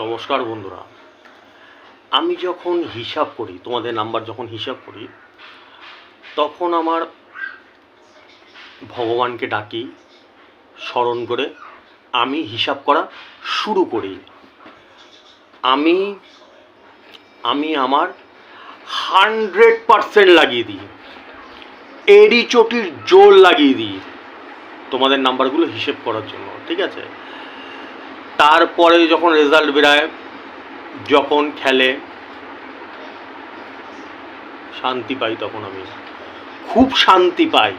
নমস্কার বন্ধুরা। আমি যখন হিসাব করি, তোমাদের নাম্বার যখন হিসাব করি, তখন আমার ভগবানকে ডাকি, স্মরণ করে আমি হিসাব করা শুরু করি। আমি আমি আমার 100% লাগিয়ে দিই, এড়ি চটির জোর লাগিয়ে দিই তোমাদের নাম্বারগুলো হিসেব করার জন্য, ঠিক আছে? তারপরে যখন রেজাল্ট বেরায়, যখন খেলে, শান্তি পাই। তখন আমি খুব শান্তি পাই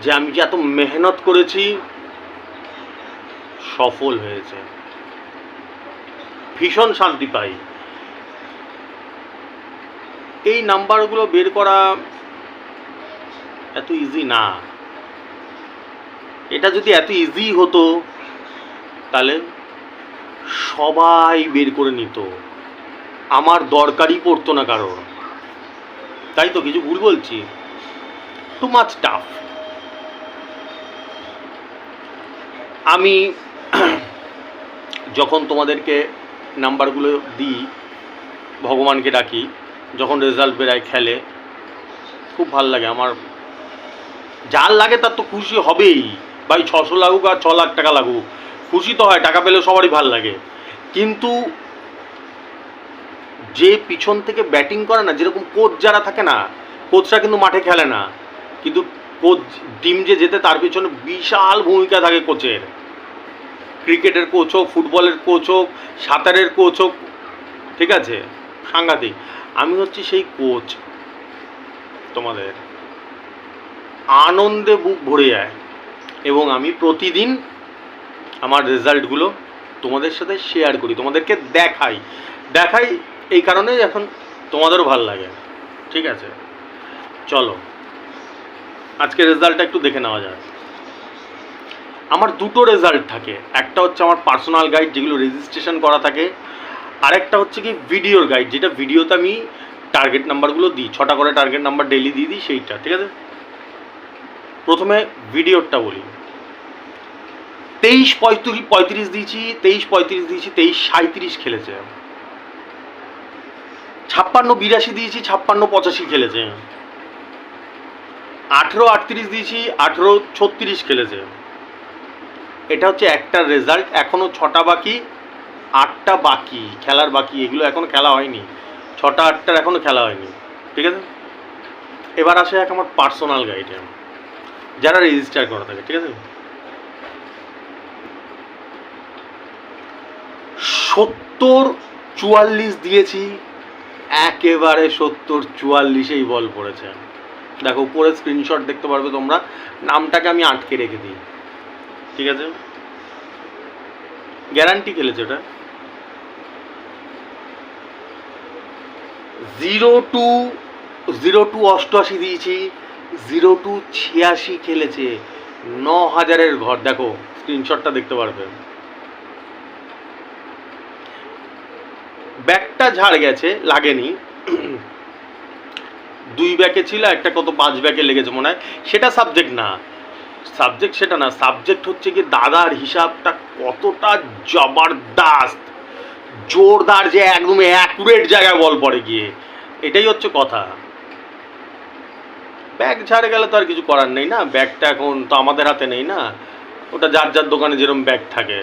যে আমি যে এত মেহনত করেছি, সফল হয়েছে, ভীষণ শান্তি পাই। এই নাম্বারগুলো বের করা এত ইজি না। এটা যদি এত ইজি হতো তাহলে সবাই বের করে নিত, আমার দরকারই পড়তো না কারোর। তাই তো, কিছু ভুল বলছি? Too much tough. আমি যখন তোমাদেরকে নাম্বারগুলো দিই, ভগবানকে ডাকি, যখন রেজাল্ট বেরায়, খেলে, খুব ভাল লাগে আমার। যার লাগে তার তো খুশি হবেই ভাই, 600 লাগুক আর 6 লাখ টাকা লাগুক, খুশি তো হয়। টাকা পেলে সবারই ভাল লাগে। কিন্তু যে পিছন থেকে ব্যাটিং করে না, যেরকম কোচ যারা থাকে না, কোচরা কিন্তু মাঠে খেলে না, কিন্তু কোচ টিম যে যেতে তার পিছনে বিশাল ভূমিকা থাকে কোচের। ক্রিকেটের কোচ হোক, ফুটবলের কোচ হোক, সাঁতারের কোচ হোক, ঠিক আছে, সাংঘাতিক। আমি হচ্ছি সেই কোচ। তোমাদের আনন্দে বুক ভরে যায় এবং আমি প্রতিদিন আমার রেজাল্টগুলো তোমাদের সাথে শেয়ার করি, তোমাদেরকে দেখাই এই কারণে এখন তোমাদেরও ভাল লাগে, ঠিক আছে? চলো আজকে রেজাল্টটা একটু দেখে নেওয়া যায়। আমার দুটো রেজাল্ট থাকে, একটা হচ্ছে আমার পার্সোনাল গাইড, যেগুলো রেজিস্ট্রেশন করা থাকে, আরেকটা হচ্ছে কি ভিডিওর গাইড, যেটা ভিডিওতে আমি টার্গেট নাম্বারগুলো দিই, 6টা করে টার্গেট নাম্বার ডেইলি দিয়ে দিই, সেইটা, ঠিক আছে? প্রথমে ভিডিওরটা বলি। 23-35 দিয়েছি, 23-35 দিয়েছি, 23-37 খেলেছে। 56-82 দিয়েছি, 56-85 খেলেছে। 18-38 দিয়েছি, 18-36 খেলেছে। এটা হচ্ছে একটা রেজাল্ট। এখনও 6টা বাকি, 8টা বাকি খেলার বাকি, এগুলো এখনো খেলা হয়নি। 6টা 8টার এখনো খেলা হয়নি, ঠিক আছে? এবার আসে এক আমার পার্সোনাল গাইডে, যারা রেজিস্টার করা থাকে, ঠিক আছে? 70-44 দিয়েছি, একেবারে 70-44এই বল পড়েছে। দেখো উপরে স্ক্রিনশট দেখতে পারবে তোমরা, নামটাকে আমি আটকে রেখে দিই, ঠিক আছে? গ্যারান্টি খেলেছে ওটা। 0-2 দিয়েছি, 0-86 খেলেছে। 9000-এর ঘর, দেখো স্ক্রিনশটটা দেখতে পারবে। ব্যাকটা ঝাড় গেছে, লাগেনি। 2 ব্যাকে ছিল, একটা কত 5 ব্যাকে লেগেছে মনে হয়। সেটা সাবজেক্ট না, সেটা না। সাবজেক্ট হচ্ছে কি দাদার হিসাবটা কতটা জবরদস্ত, জোরদার, যে একদম অ্যাকুরেট জায়গায় বল পড়ে গিয়ে, এটাই হচ্ছে কথা। ব্যাগ ঝাড়ে গেলে তো আর কিছু করার নেই না, ব্যাগটা এখন তো আমাদের হাতে নেই না, ওটা যার যার দোকানে যেরকম ব্যাগ থাকে।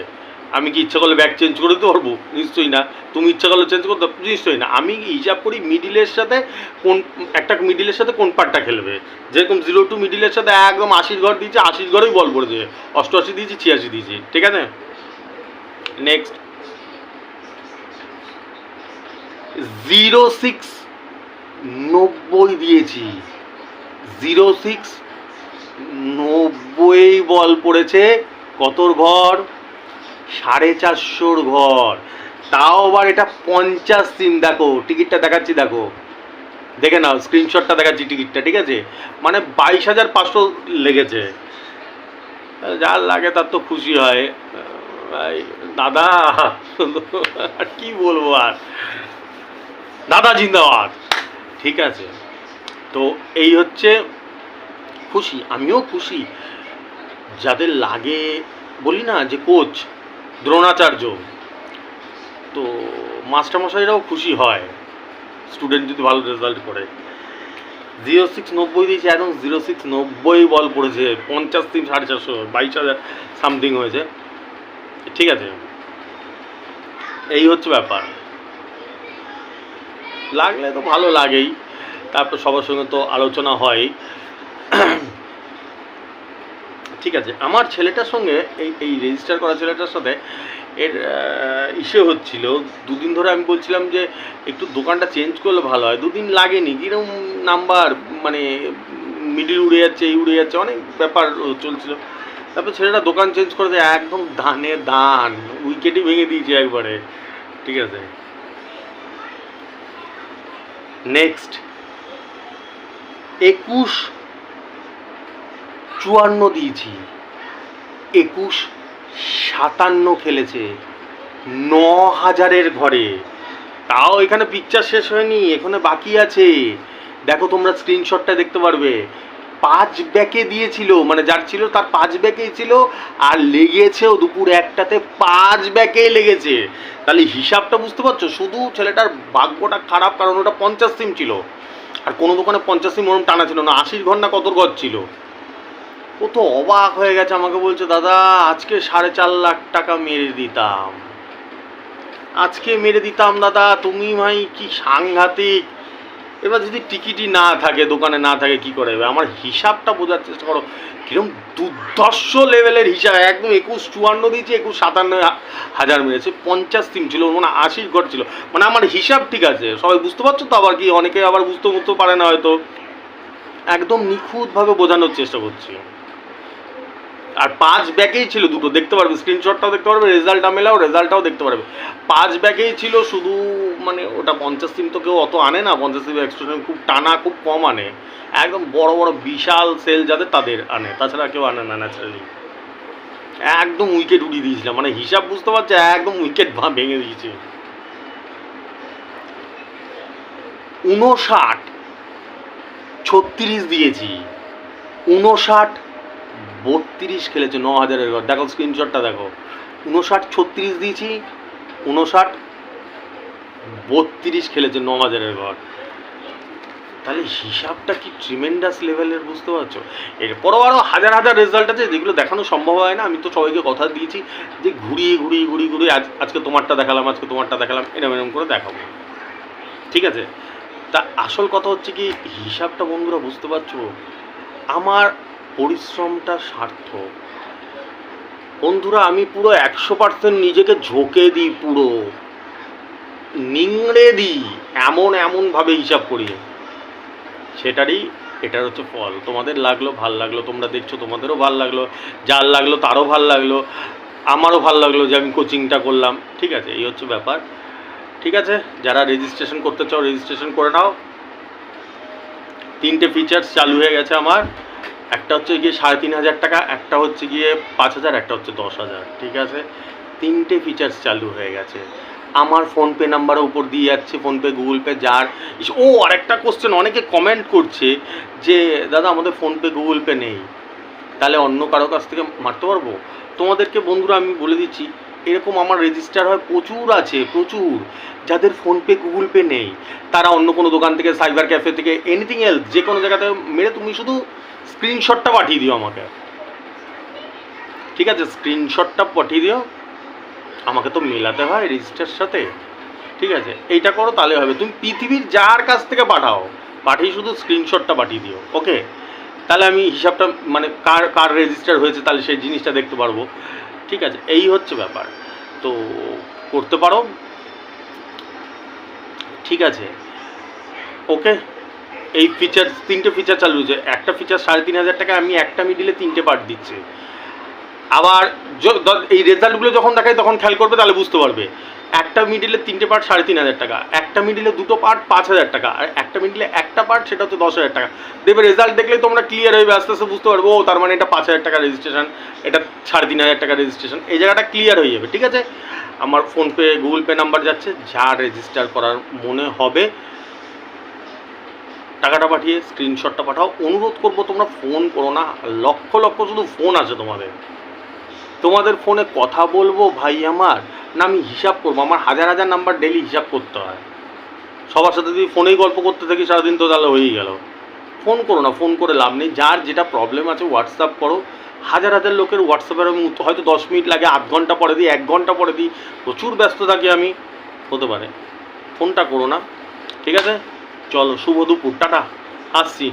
আমি কি ইচ্ছা করলে ব্যাগ চেঞ্জ করে দিতে পারবো? নিশ্চয়ই না। তুমি ইচ্ছা করলে চেঞ্জ করতে? নিশ্চয়ই না। আমি হিসাব করি মিডিলের সাথে মিডিলের সাথে কোন পার্টটা খেলবে। যেরকম 0-2 মিডিলের সাথে একদম 80 ঘর দিয়েছে, 80 ঘরেই বল পড়ে দিয়ে 88 দিয়েছি, 86 দিয়েছি, ঠিক আছে? নেক্সট 0-6-90 দিয়েছি, 0-6-90 বল পড়েছে। কতর ঘর? 450 ঘর। তাও আবার এটা 50 দিন। দেখো টিকিটটা দেখাচ্ছি, দেখো দেখে নাও, স্ক্রিনশটটা দেখাচ্ছি টিকিটটা, ঠিক আছে? মানে 22,500 লেগেছে। যার লাগে তার তো খুশি হয় ভাই। দাদা আর কি বলবো, আর দাদা জিন্দাবাদ, ঠিক আছে? তো এই হচ্ছে খুশি, আমিও খুশি। যাদের লাগে, বলি না যে কোচ দ্রোণাচার্য, তো মাস্টারমশাইরাও খুশি হয় স্টুডেন্ট যদি ভালো রেজাল্ট করে। 0690 দিয়েছে, এখন 0690 বল পড়েছে, 50 3 450, 22,000 সামথিং হয়েছে। ঠিক আছে, এই হচ্ছে ব্যাপার। লাগলে তো ভালো লাগেই, তারপর সবার সঙ্গে তো আলোচনা হয়। ঠিক আছে, আমার ছেলেটার সঙ্গে এই রেজিস্টার করা ছেলেটার সাথে এর ইসে হচ্ছিল। দুদিন ধরে আমি বলছিলাম যে একটু দোকানটা চেঞ্জ করলে ভালো হয়, দুদিন লাগেনি, কিরকম নাম্বার মানে মিডিল উড়ে যাচ্ছে, এই উড়ে যাচ্ছে, অনেক ব্যাপার চলছিল। তারপর ছেলেটা দোকান চেঞ্জ করে দেয়, একদম ধানে ধান, উইকেটই ভেঙে দিয়েছে একবারে। ঠিক আছে, নেক্সট 21-54 দিয়েছি, 21-57 খেলেছে 9,000-এর ঘরে। তাও এখানে পিকচার শেষ হয়নি, এখানে বাকি আছে। দেখো তোমরা স্ক্রিনশটটা দেখতে পারবে। 5 ব্যাকে দিয়েছিল, মানে যার ছিল তার 5 ব্যাকেই ছিল, আর লেগেছেও দুপুর 1টাতে 5 ব্যাকেই লেগেছে। তাহলে হিসাবটা বুঝতে পারছো? শুধু ছেলেটার ভাগ্যটা খারাপ, কারণ ওটা 50 সিম ছিল, আর কোনো দোকানে 50 সিম ওরম টানা ছিল না, 80 ঘর না কত ঘর ছিল। ও তো অবাক হয়ে গেছে, আমাকে বলছে দাদা আজকে 4.5 লাখ টাকা মেরে দিতাম, আজকে মেরে দিতাম দাদা, তুমি ভাই কি সাংঘাতিক। এবার যদি টিকিটই না থাকে, দোকানে না থাকে, কি করে হবে? আমার হিসাবটা বোঝার চেষ্টা করো, কিরকম দুর্ধর্ষ লেভেলের হিসাব। একদম 21-54 দিয়েছি, 57,000 মেরেছে, 50 সিম ছিল, মানে 80 ঘর ছিল, মানে আমার হিসাব ঠিক আছে। সবাই বুঝতে পারছো তো? আবার কি অনেকে আবার বুঝতে পারে না হয়তো। একদম নিখুঁতভাবে বোঝানোর চেষ্টা করছি। আর 5 ব্যাকেই ছিল দুটো, দেখতে পারবে, স্ক্রিনশটটাও দেখতে পারবে, রেজাল্টটাও দেখতে পারবে। 5 ব্যাকেই ছিল শুধু, মানে ওটা 50 সিম তো কেউ অত আনে না, 50 সিম এক্সটেনশন খুব টানা, খুব কম আনে, একদম বড় বড় বিশাল সেল যাদের তাদের আনে, তাছাড়া কেউ আনে না ন্যাচারালি। একদম উইকেট উড়িয়ে দিয়েছিলাম, মানে হিসাব বুঝতে পারছে, একদম উইকেট ভেঙে দিয়েছে। 59-36 দিয়েছি, 59-32 খেলেছে 9,000-এর ঘর। দেখো স্ক্রিনশটটা দেখো, 59-36 দিয়েছি, 59-32 খেলেছে 9,000-এর ঘর। তাহলে হিসাবটা কি ট্রিমেন্ডাস লেভেলের, বুঝতে পারছো? এরপরও আরও হাজার হাজার রেজাল্ট আছে যেগুলো দেখানো সম্ভব হয় না। আমি তো সবাইকে কথা দিয়েছি যে ঘুরিয়ে আজকে তোমারটা দেখালাম, এরম করে দেখাবো। ঠিক আছে, তা আসল কথা হচ্ছে কি, হিসাবটা বন্ধুরা বুঝতে পারছো, আমার পরিশ্রমটা সার্থক। বন্ধুরা আমি পুরো 100% নিজেকে ঝোঁকে দিই, পুরো নিংড়ে দিই, এমনভাবে হিসাব করি, সেটারই এটার হচ্ছে ফল। তোমাদের লাগলো, ভাল লাগলো, তোমরা দেখছো, তোমাদেরও ভাল লাগলো, যার লাগলো তারও ভাল লাগলো, আমারও ভাল লাগলো যে আমি কোচিংটা করলাম। ঠিক আছে, এই হচ্ছে ব্যাপার। ঠিক আছে, যারা রেজিস্ট্রেশন করতে চাও রেজিস্ট্রেশন করে নাও। 3টে ফিচার্স চালু হয়ে গেছে আমার, একটা হচ্ছে গিয়ে 3,500 টাকা, একটা হচ্ছে গিয়ে 5,000, একটা হচ্ছে 10,000। ঠিক আছে, 3টে ফিচার্স চালু হয়ে গেছে। আমার ফোনপে নাম্বারের উপর দিয়ে যাচ্ছে, ফোনপে, গুগল পে, যার। ও আরেকটা কোশ্চেন, অনেকে কমেন্ট করছে যে দাদা আমাদের ফোনপে, গুগল পে নেই, তাহলে অন্য কারো কাছ থেকে মারতে পারবো? তোমাদেরকে বন্ধুরা আমি বলে দিচ্ছি, এরকম আমার রেজিস্টার হয় প্রচুর আছে, প্রচুর, যাদের ফোনপে, গুগল পে নেই। তারা অন্য কোনো দোকান থেকে, সাইবার ক্যাফে থেকে, এনিথিং এলস, যে কোনো জায়গাতে মেরে তুমি শুধু স্ক্রিনশটটা পাঠিয়ে দিও আমাকে। ঠিক আছে, স্ক্রিনশটটা পাঠিয়ে দিও আমাকে, তো মেলাতে হয় রেজিস্টারের সাথে। ঠিক আছে, এইটা করো তাহলে হবে। তুমি পৃথিবীর যার কাছ থেকে পাঠিয়ে শুধু স্ক্রিনশটটা পাঠিয়ে দিও, ওকে? তাহলে আমি হিসাবটা, মানে কার রেজিস্টার হয়েছে, তাহলে সেই জিনিসটা দেখতে পারবো। ঠিক আছে, এই হচ্ছে ব্যাপার। তো করতে পারো। ঠিক আছে, ওকে। এই ফিচার, 3টে ফিচার চালু হয়েছে। একটা ফিচার 3,500 টাকা, আমি একটা মিডিলে 3টে পার্ট দিচ্ছি। আবার এই রেজাল্টগুলো যখন দেখাই তখন খেয়াল করবে, তাহলে বুঝতে পারবে। একটা মিডিলে 3টে পার্ট 3,500 টাকা, একটা মিডিলে 2টো পার্ট 5,000 টাকা, আর একটা মিডিলে একটা পার্ট সেটা হচ্ছে 10,000 টাকা। দেখবে রেজাল্ট দেখলেই তোমরা ক্লিয়ার হয়ে আস্তে আস্তে বুঝতে পারবো, ও তার মানে এটা 5,000 টাকা রেজিস্ট্রেশন, এটা 3,500 টাকা রেজিস্ট্রেশন, এই জায়গাটা ক্লিয়ার হয়ে যাবে। ঠিক আছে, আমার ফোনপে, গুগল পে নাম্বার যাচ্ছে, যা রেজিস্টার করার মনে হবে টাকাটা পাঠিয়ে স্ক্রিনশটটা পাঠাও। অনুরোধ করবো তোমরা ফোন করো না, লক্ষ লক্ষ শুধু ফোন আছে তোমাদের। তোমাদের ফোনে কথা বলবো ভাই আমার, না আমি হিসাব করবো? আমার হাজার হাজার নাম্বার ডেলি হিসাব করতে হয়। সবার সাথে যদি ফোনেই গল্প করতে থাকি সারাদিন, তো তাহলে হয়েই গেল। ফোন করো না, ফোন করে লাভ নেই। যার যেটা প্রবলেম আছে হোয়াটসঅ্যাপ করো। হাজার হাজার লোকের হোয়াটসঅ্যাপের আমি হয়তো 10 মিনিট লাগে, আধ ঘন্টা পরে দিই, 1 ঘন্টা পরে দিই, প্রচুর ব্যস্ত থাকি আমি, হতে পারে। ফোনটা করো না, ঠিক আছে? চলো, শুভ দুপুর, টাটা, আসছি।